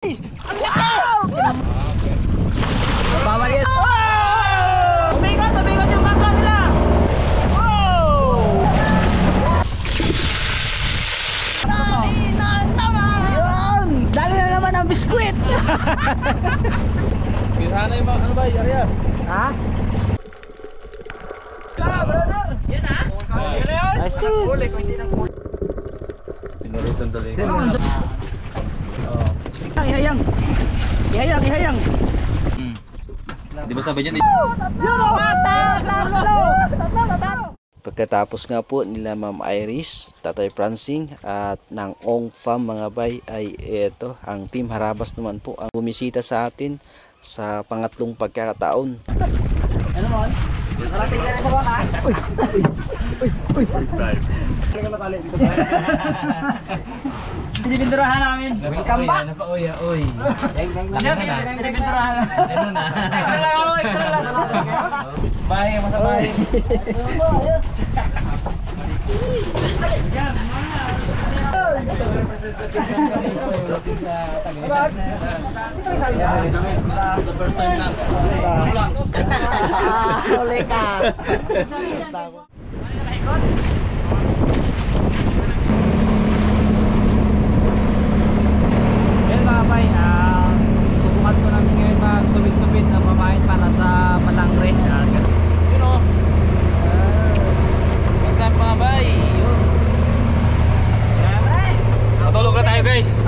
Ang lakaw! Bawal yan. Umigot yung bangka nila. Dali na tama. Yun! Dali na naman ang biskwit. Sana yung ano ba, Arya? Ha? Brother! Yan ha? Yan na yun? Asus! Pinulitong dali. Ihayang. Di ba sabi niya? Pagkatapos nga po nila Ma'am Iris, Tatay Prancing at ng Ong Fam mga bay ay ito ang Team Harabas naman po ang bumisita sa atin sa pangatlong pagkakataon. Ano mo? Narating ka na sa wakas. Uy. First time. Binibinturahan namin. Welcome back. Ano pa, oy. Binibinturahan namin. Ano na? Extra lang. Bahay, masabay. Ayos. First time lang. Huli ka. Yan mga bay, subukan ko namin ngayon magsubit-subit na pamain para sa Palangre. Yun o. What's up mga bay? Matulog na tayo guys.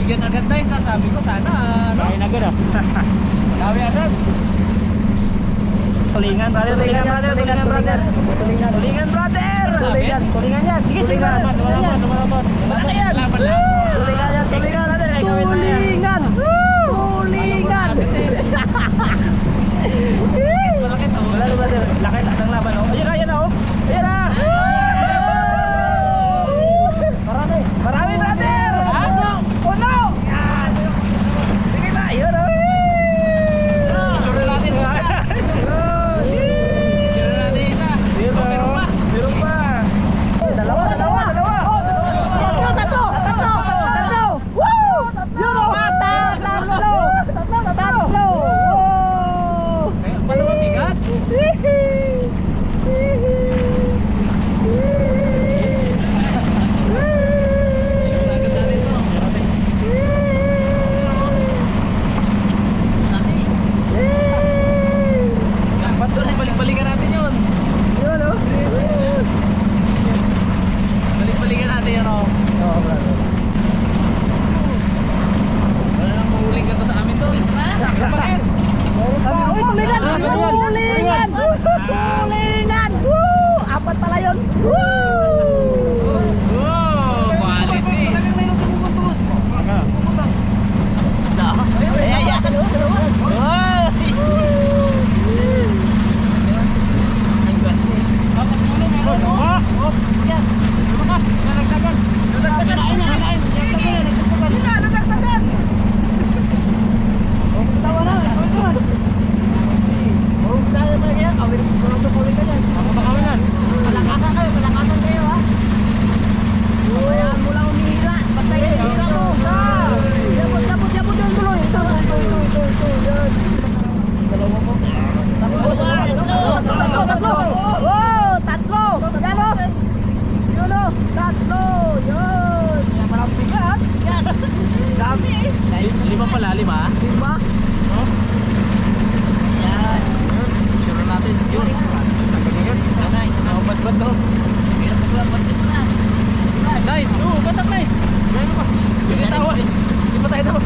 Bigyan agad tayo, sasabi ko sana. Bahay na agad Malawi agad. Tulingan brother. Tulingan yan. Tulingan. Malaki yan. Tulingan. Malaki to. Laki ng laban oh. Ayan na. Marami brother. Puno. Yan. Sige ba? Yun oh. Sure natin isa. Sure natin isa. Meron pa. Dalawa. Tatlo. Woo! Yun oh. Tatlo. Kaya pala mabigat. Sure na agad natin to. Dapat doon, balik-balikan natin yun. Yun oh. Balik-balikan natin yun oh. Oo brother. Wala nang mahuling ka to sa amin to. Bakit? Uy, tulingan! Woo! Apat pala yun! Woo! Wow, quality. Palakasan kayo ha! Bayaan mo lang umihila! Basta ihila mo! Yabot yung tuloy! Ito! Yan! Dalawa mo! Tatlo! Wow! Tatlo! Yan o! Yun o! Tatlo! Yun! Parang bigat! Yan! Dami eh! Lima pala, lima? Lima? Yan. Sure natin. Yun. Nanay, nakapad-bad daw. Nice! Batak nice! Hindi tawa. Hindi pa tayo tawa.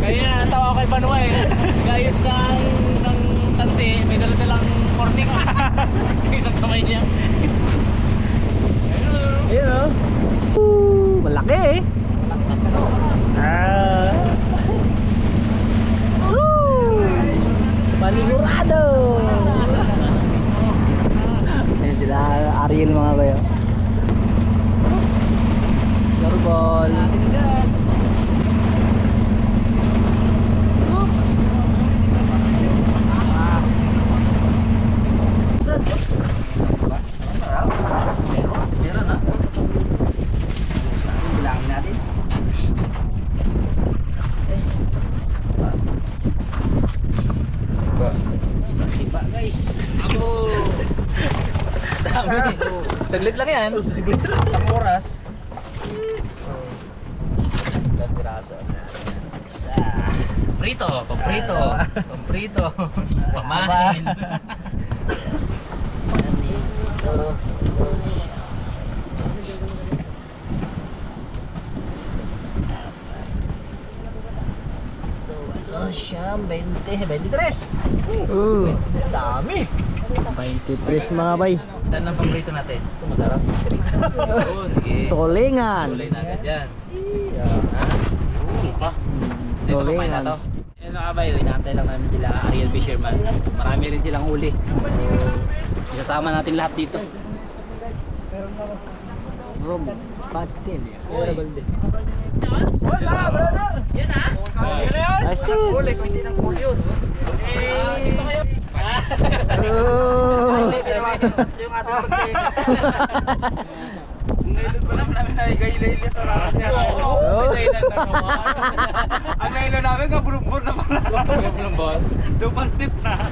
Kaya natawa ko kay Manuel. Gayos ng tansi, may dala-dalang cornic. Isang kamay niya. Ayun o. Malaki eh. Ah. Panigurado. Ayan sila Ariel mga bayo. Sorbol. Meron na. Saan bilangin natin? Tiba guys. Ako. Dami. Saglit lang yan. Isang oras. Ilang piraso na. Isa. Prito, pamprito, pamahin. Siyam, 20, 23. Dami. 23 mga bay. Saan ang pamprito natin? Ito masarap. Oo, sige. Tulingan. Tuloy na agad yan. Supa. Dito kumain na to. Ayun mga bay, inaantay lang namin sila Ariel Fisherman. Marami rin silang huli. Isasama natin lahat dito. Rob, patil. Wala, brother! Yan ha? Asus. Huli, kung hindi nang huli yun. Dito kayo. Yung ating pagkain. Ngayon pa lang namin nagigay-ilay sa ramen niya. Ang ngayon namin kabulumbor na pala. Kabulumbor? Dupansit na.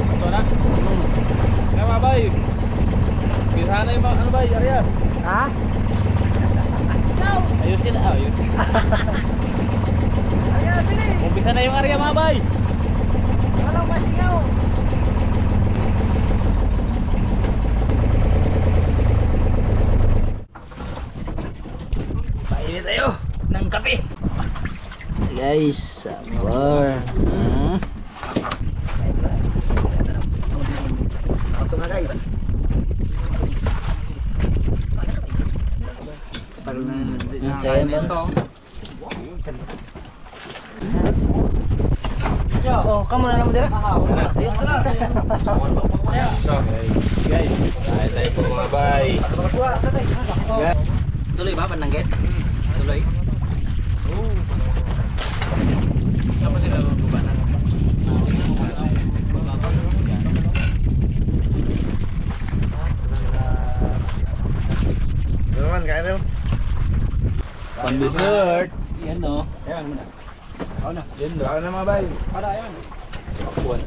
Ito na? Kaya bay. Pirhan na yung mga ano bay, Arya. Ha? Ayusin na, ayun. Umpisa na yung area mga bay. Walang masingaw. Painit tayo ng kape. Guys, sabor. Ito na guys. Oh, kamu na naman dira. Ayun to lang. Guys, tayo po mga bay. Tuloy ba pananggit? Tuloy. Saan pa sila magbubanan? Naman, kaya tayo. Pang dessert. Yan no. Ayan muna. Ako na. Yan do. Ako na mga bay. Para ayan. Ayun.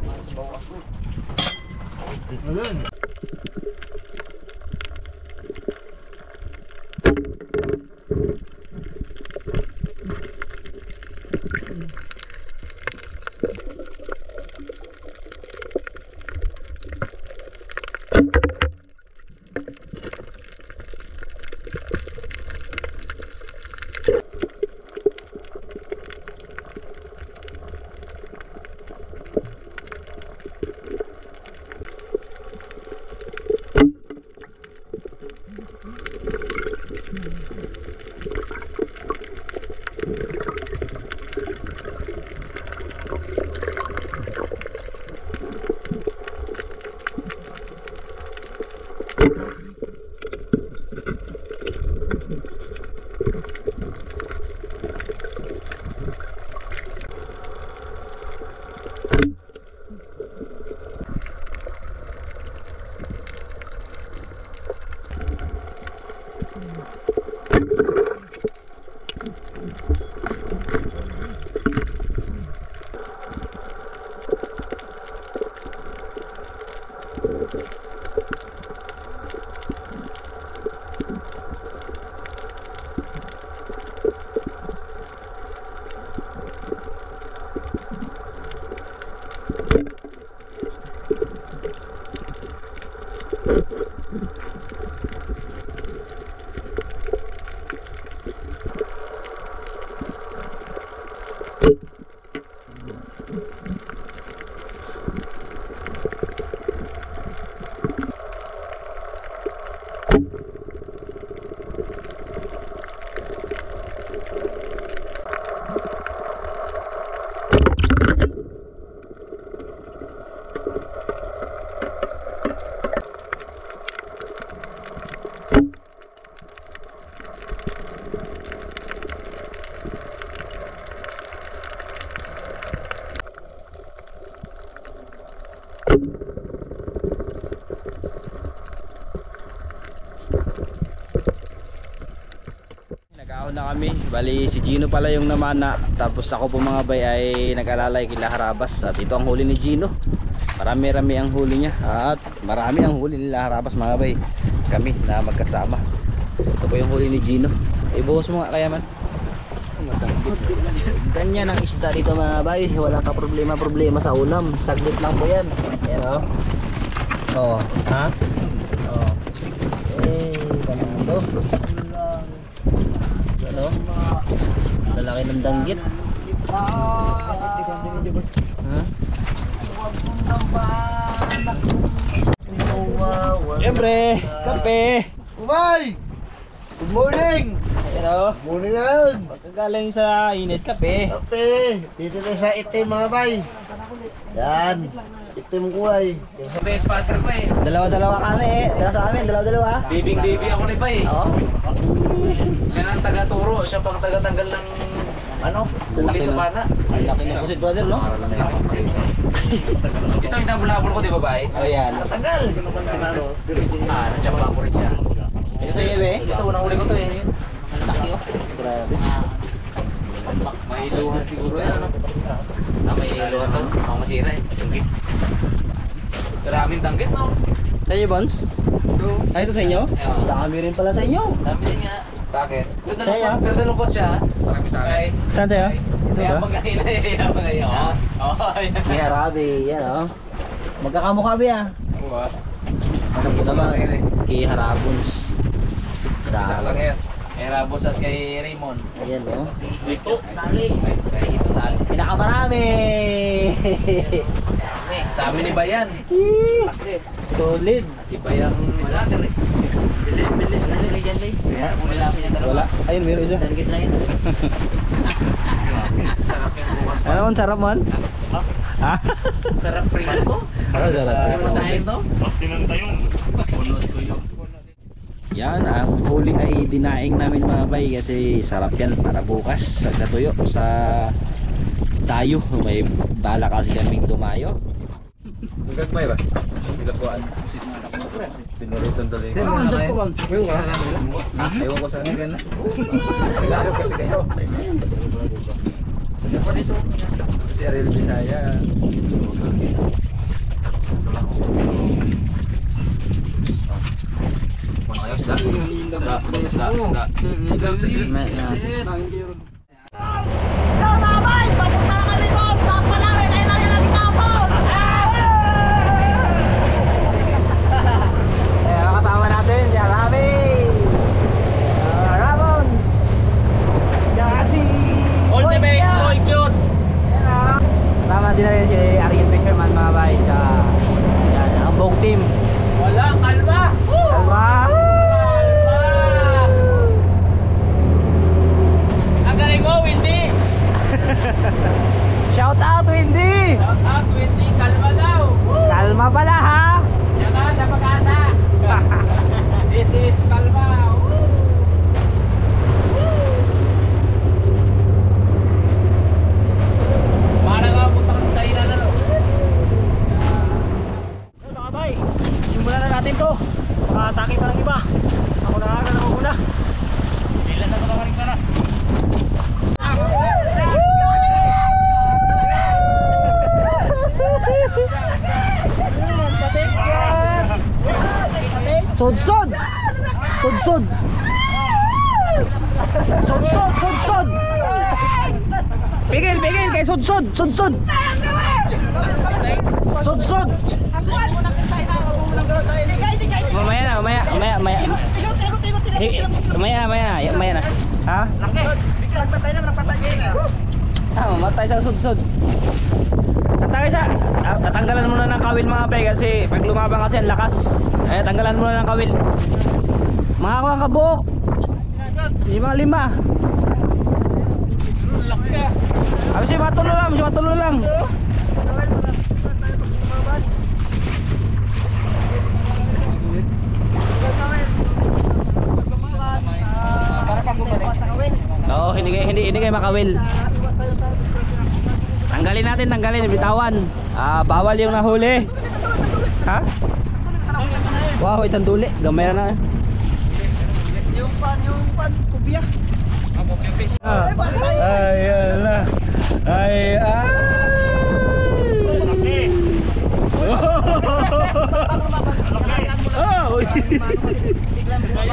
na kami. Bali si Gino pala yung namana. Tapos ako po mga bay ay nag-alalay kila Harabas. At ito ang huli ni Gino. Marami-rami ang huli niya. At marami ang huli nila Harabas mga bay. Kami na magkasama. Ito po yung huli ni Gino. Ibuhos mo nga kaya man. Ganyan ang isda dito mga bay. Wala ka problema sa ulam. Saglit lang po yan. Ayan o. Oh. Ha? Oh. Panalo. Ano? Lalaki ng danggit. Ha? Siyempre, kape. Umay! Good morning! Ano? Morning na yun! Pagkagaling sa init, kape. Kape! Dito na sa itim mga bay. Yan. Itim kulay. Best partner pa eh. Dalawa-dalawa kami eh. Dalawa sa amin, dalawa-dalawa. Bibing baby ako ni pa eh. Oo. Siya nang taga-turo, siya pang taga-tanggal ng ano, huli sa pana. Ang laki ng pusit brother, no? Ito yung nabulabol ko, di ba ba eh? Oh yan. Tatagal. Nandiyan pa ako rin yan. Ito sa iyo eh. Ito, unang huli ko to eh. Laki oh. Grabe. May iluhan siguro yan. May iluhan to. Ako masira eh. Tanggit. Maraming tanggit no? Sa iyo, Bons? Ay, ito sa inyo? Oo. Dami rin pala sa inyo. Dami din nga. Bakit? Kaya? Pero nalungkot siya. Marami sa akin. Saan sa'yo? Kaya pag kanina eh. Kaya pag ngayon. Oo. May harabi, yan oh. Magkakamukha ba yan? Masam ko naman. Kay Harabons. Isa lang yan. Kay Rabos at kay Raymond. Ayan oh. Ito. Tali. Ito tali. Pinakamarami! Sa amin ni Bayan. Solid. Si Bayang Slater eh. Bili. Ano dyan Bay? Kaya kung nilapin niya dalawa. Wala. Ayun, meron isa. Tanggit na yun. Sarap yung bukas pa. Ano man, sarap man? Ha? Sarap rin ito. Ano sarap? Pinuntahin to. Yan, ang huli ay dinaing namin mga bay kasi sarap yan para bukas sa katuyo sa tayo. May bala kasi kaming tumayo. Hanggang may ba? Ilapuan. Pinuritan tuloy. Ewan ko saan nga na. Lalo kasi kayo. Si Ariel Bisaya. Kasama natin si Arabi. Rabons. Kasi Ultimate Boy Cute. kasama din natin si Ariel Fisherman mga bay. Yan, ang buong team. Wala, kalma. Kalma. Ang galing mo, Windy. Shout out Windy. Shout out, Windy. Kalma daw. Kalma pala ha. Yan ka sa pag-asa. This is kalma. Para nga putang tayo na lang. Mga bay, simulan na natin to. Makatake pa ng iba. Ako na agad ako muna. Ilan na ito ka na. Sodsod! Sodsod! Sodsod! Pigil! Kay sodsod! Sodsod! Mamaya na. Mamaya na. Ha? Mamatay sa sodsod. Tatanggalan muna ng kawil mga bay kasi pag lumabang kasi ang lakas. Tanggalan muna ng kawil. Mga kuha kabuok. 5. Abi si matulo lang. Para pang bumalik. Oo, hindi kayo makawil. Tanggalin, bitawan. Bawal yung nahuli. Ha? Wow, itang duli. Gamay na. Yung pan, kubya. Sabog yung fish. Ayan na. Ay,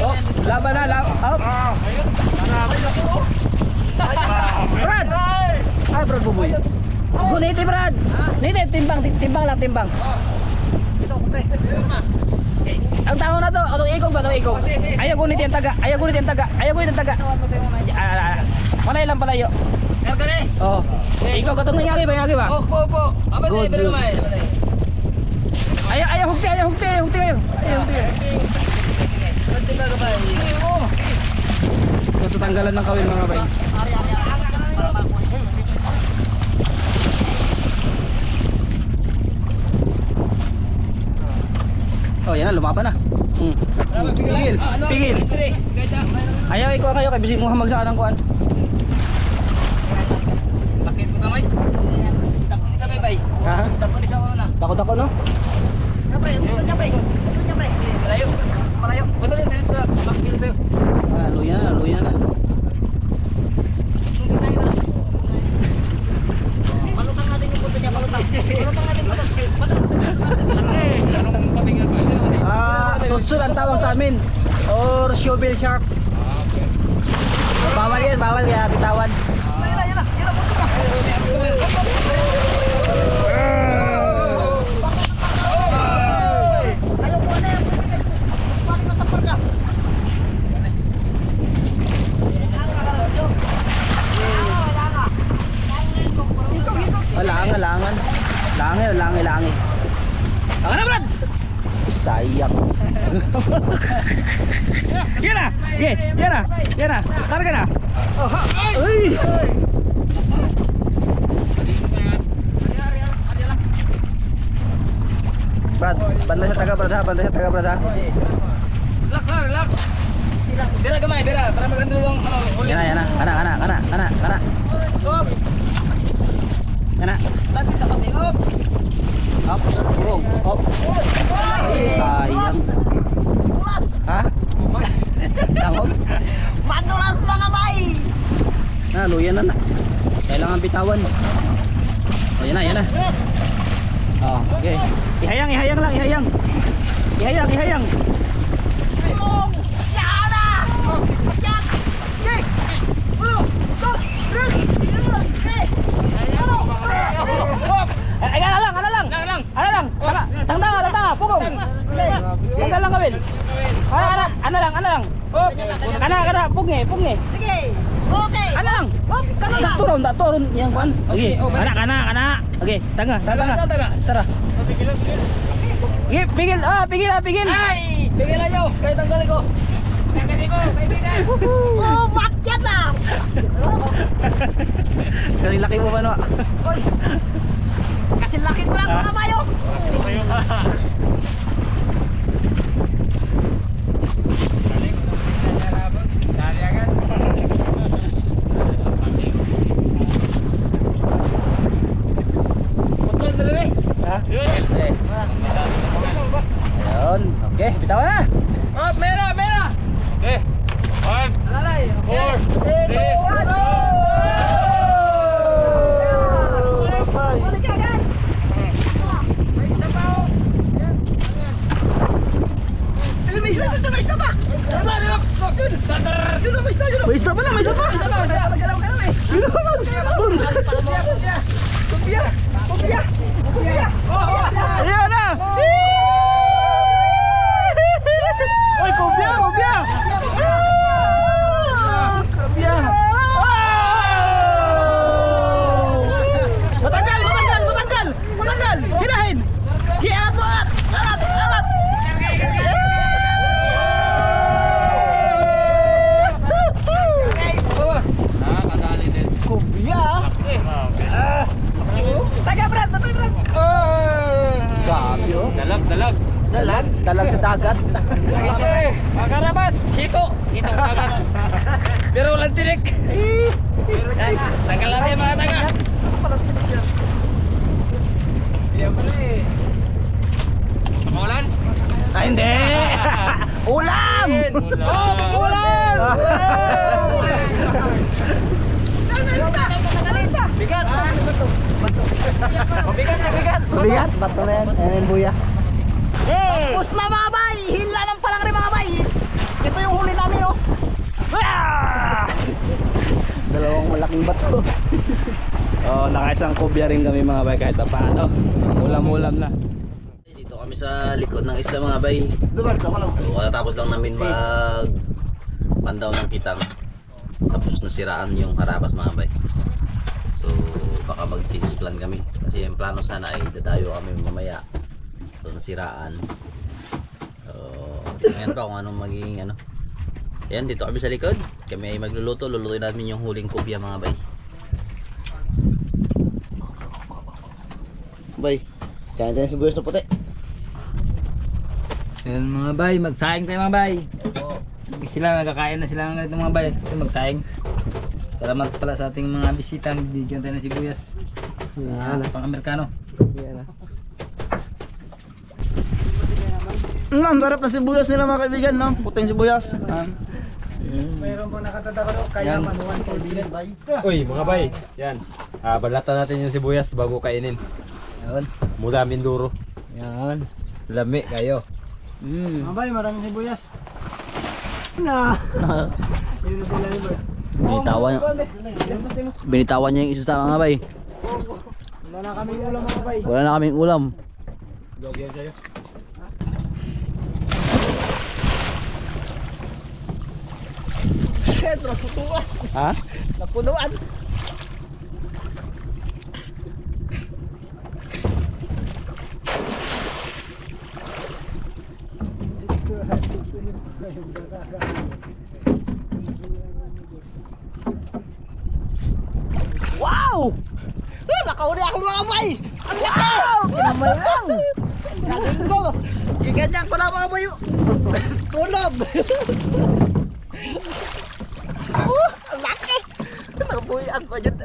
Oh, laban na, laban. Brad! Ay, Brad buboy. Guniti, Brad. Niti, timbang lang, timbang. Ang tao na to, atong ikog ba, atong ikog. Ayaw guniti ang taga, ayaw guniti ang taga, ayaw guniti ang taga. Malay lang palayo. Oh. Ikog katong ngagi ba? Opo. Good, good. Ayaw hukti kayo. Ayaw hukti kayo. Ito tanggalan ng kawin mga bay. Oh, yan na, lumaban na. Pigil. Ayaw ikaw kayo, kay bisig mo hamag sa kanang kuan. Bakit mo kamay? Takot ka bay. Ha? Takot sa una. Takot ako, no? Kapre. Malayo. Betul ya, bro. Bakit tayo? Ah, luya na. Palutang natin yung punto niya, palutang natin punto. Anong patingan ba? Sudsud ang tawag sa amin. Or shovel shark. Bawal yan, kaya bitawan. Yun na, punto ka. Ayaw ko na yan. Bakit natapar ka? Langan. Langi. Ang na, Brad! Sayang. Yan na. Targa na. Uy! Brad, bandai sa taga, Brad, ha? Relax. Bira gamay, para maganda yung huli. Yan na. Kana. Op. Kana. Lapit ka pati. Op. Up. Ay, sayang. Ha? Tangog? Madulas mga bay! Luya na. Kailangan bitawan. Oh, yan na. Oh, okay. Ihayang lang. Ihayang. Sana! Yan! Okay! 1, 2, 3! Ay, ano lang. Tanga. Pugong. Tanggal lang kawin. Ano lang. Kana, pungi. Sige! Okay! Ano lang. Kanila! Turun yang kuan. Okay. Kana. Okay, tanga. Tara. Pigil. Ay! Sige na nyo! Kahit tanggalin ko! Kaibigan! Oh, makyat na! Kasi laki mo ba no? Oy! Kasi laki ko lang mga bayo! Putol na rin Ha? Ayun. Okay, bitawan na. Op, mera. Okay. 1, Alalay! 4, 3. Wala ka agad! May isa pa oh! Yan! May isa pa! Yun na, may isa pa! May isa pa. Galaw eh! Kumbia! Ayan na. Oy, kumbia. Kumbia. Matanggal. Hinahin. Angat. Nakakadali din. Kumbia. Taga Brad! Batoy Brad! Gabi oh. Dalag sa dagat. Makarabas. Hito dagat. Pero walang tinik. Tanggal natin mga taga. Mawalan? Ay, hindi. Ulam! Ulam! Bigat! Mabigat! Bigat, bato na yan. Ayan yung buya. Tapos na mga bay! Hila lang pa lang rin mga bay! Ito yung huli namin oh! Dalawang malaking bato. Oh, nakaisang kubya rin kami mga bay kahit paano. Ulam-ulam na. Dito kami sa likod ng isla mga bay. So, tapos lang namin mag pandaw ng kitang. Tapos nasiraan yung harabas mga bay. So baka mag-change plan kami. Kasi yung plano sana ay dadayo kami mamaya. So nasiraan. So tingnan pa kung anong magiging ano. Ayan, dito kami sa likod. Kami ay magluluto. Lulutuin namin yung huling kubya mga bay. Bay, kain tayo sibuyas na puti. Yan mga bay, magsayang tayo mga bay. Sila nagkakain na sila ng mga bay. Ito magsayang. Salamat pala sa ating mga bisita. Bigyan tayo ng sibuyas. Pang Amerikano. Ang sarap na sibuyas nila mga kaibigan, no? Puting sibuyas. Uy, mga bay. Yan. Balatan natin yung sibuyas bago kainin. Yan. Mula Mindoro. Yan. Lami kayo. Mm. Abay, maraming sibuyas. Binitawan niya yung isa mga bay. Wala na kaming ulam mga bay. Wala na kaming ulam. Siyempre, putuan. Ha? Napunuan. Wow! Nakauli ako mga bay! Ang laki! Kinamay lang! Galing ko! Giganyan ko na mga bay! Tulog! Ang laki! Nabuyan pa dyan.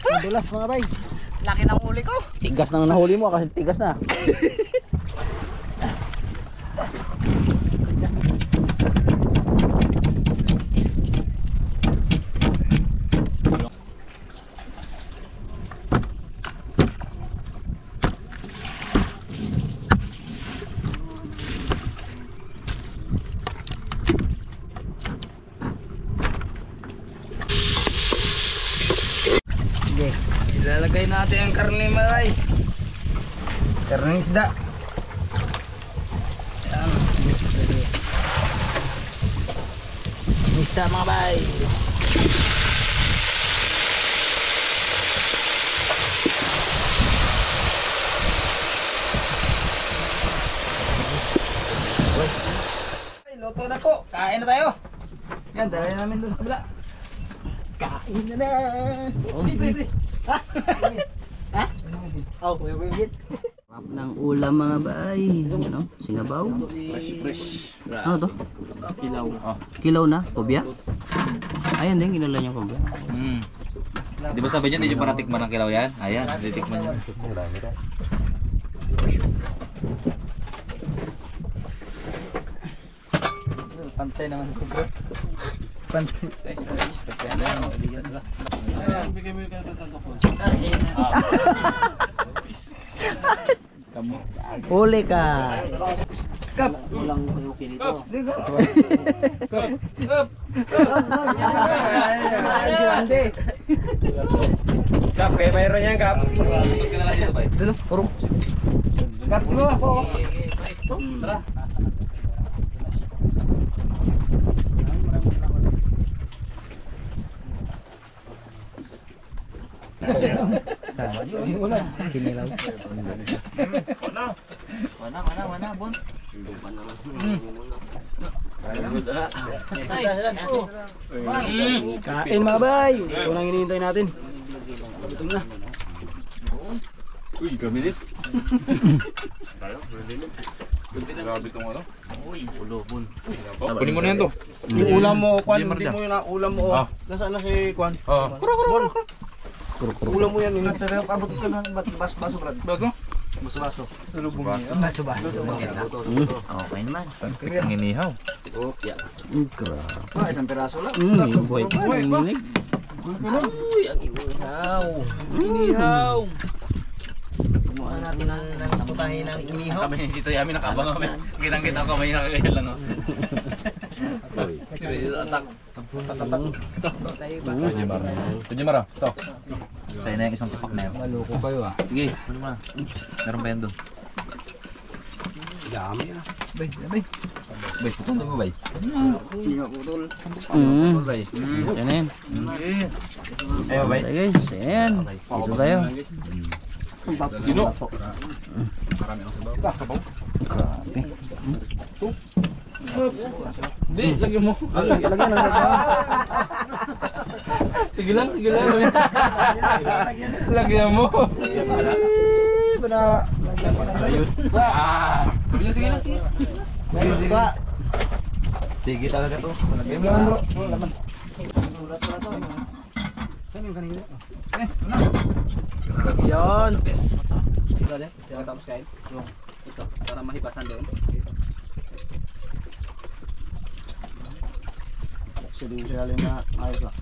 Madulas mga bay. Laki ng huli ko. Tigas nang nahuli mo kasi tigas na. Ilalagay natin ang karne maray. Karne isda. Yan. Isda mga bay. Luto na po. Kain na tayo. Yan, dala namin doon sa kabila. Kain na na. Ha? Ha? Oh, wait. Sarap ng ulam mga bay. Ano? Sinabaw? Fresh. Ano to? Kilaw. Kilaw na? Kubya? Ayan din, kinala niya kubya. Di ba sabi niya, hindi nyo pa natikman ng kilaw yan? Ayan, titikman niya. Pantay naman sa bro. Pantay. Huli ka. Kap. Walang okay dito. Kap, kayo mayroon yan, Kap. Tusok ka na lang dito, bay. Dito, purong. Kap ko. Tara. Sama di ulan. Kinilaw. Mana, Bons. Nice. Kain mga bay. Ito nang hinihintay natin. Gutom na. Uy, kamilit. Grabe itong ano. Uy, ulobon. Kunin mo na yan to. Yung ulam mo, Kwan, Hindi, hindi Marda. mo yun na ulam mo. Ah. Nasaan na si Kwan? Oo. Ulam mo yan. Pero abot ko na baso Brad. Bago? Baso-baso. Baso-baso. Okay naman. Ang inihaw. Isang piraso lang. Yung buhay pa. Yung minig. Inihaw. Kumuha natin ang putahe ng inihaw. Kami dito yamin nakaabang kami. Kitang-kita ko kami nakagaya lang. Atak. Tujimara. Ito. Sa'yo na yung isang tapak na yun. Maloko kayo ah. Sige, ano mo na. Meron pa yan doon. Bay, bay. Bay, putol mo bay. Bay. Yan na yan. Ayaw bay. Okay guys, ayan. Dito tayo. Sino? Grabe. Hindi, lagyan mo. Sige lang. Lagyan mo. Sige lang. Sige talaga to. Yun. Sila din. Tapos kain. Ito. Para mahibasan doon. Sa din siya na ayos lang.